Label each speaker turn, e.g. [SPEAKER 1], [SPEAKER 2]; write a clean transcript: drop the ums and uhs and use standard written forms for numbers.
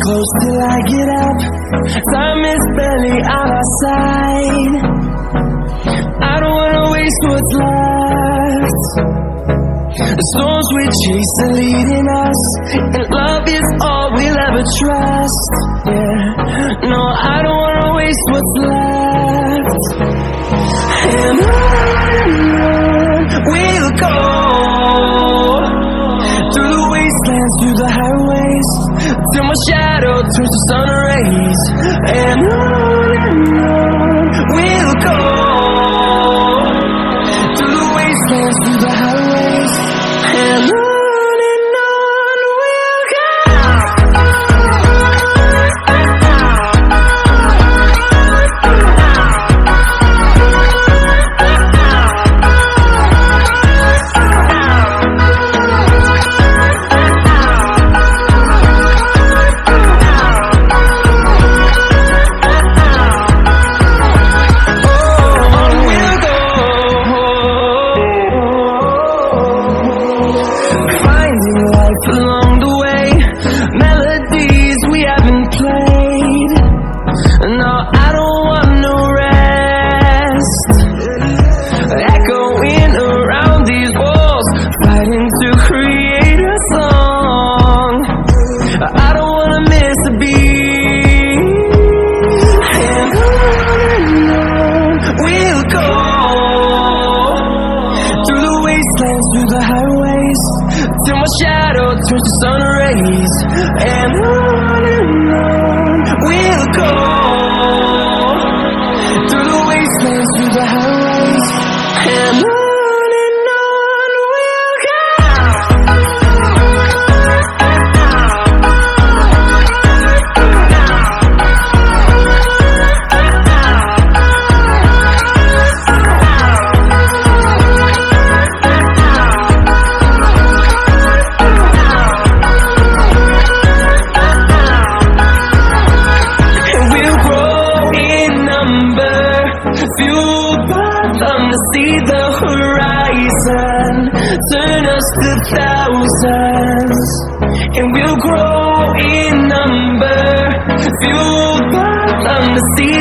[SPEAKER 1] close till I get up. Time is barely on our side. I don't wanna waste what's left. The storms we chase are leading us, and love is all we'll ever trust. Yeah, no, I don't wanna waste what's left. And on we'll go, through the wastelands, through the highways, till my shadow turns to sun rays. And on we'll go, through the wastelands, through the highways, and on we'll go. Along the way, melodies we haven't played. No, I don't want no rest. Echoing around these walls, fighting to create a song. I don't wanna miss a beat. And on we'll go, through the wastelands, through the highways, till my shadow turns to sun rays. And on we'll go, through the wastelands, through the highways, and on we'll go. Fueled by them to see the horizon, turn us to thousands, and we'll grow in number. Fueled by them to see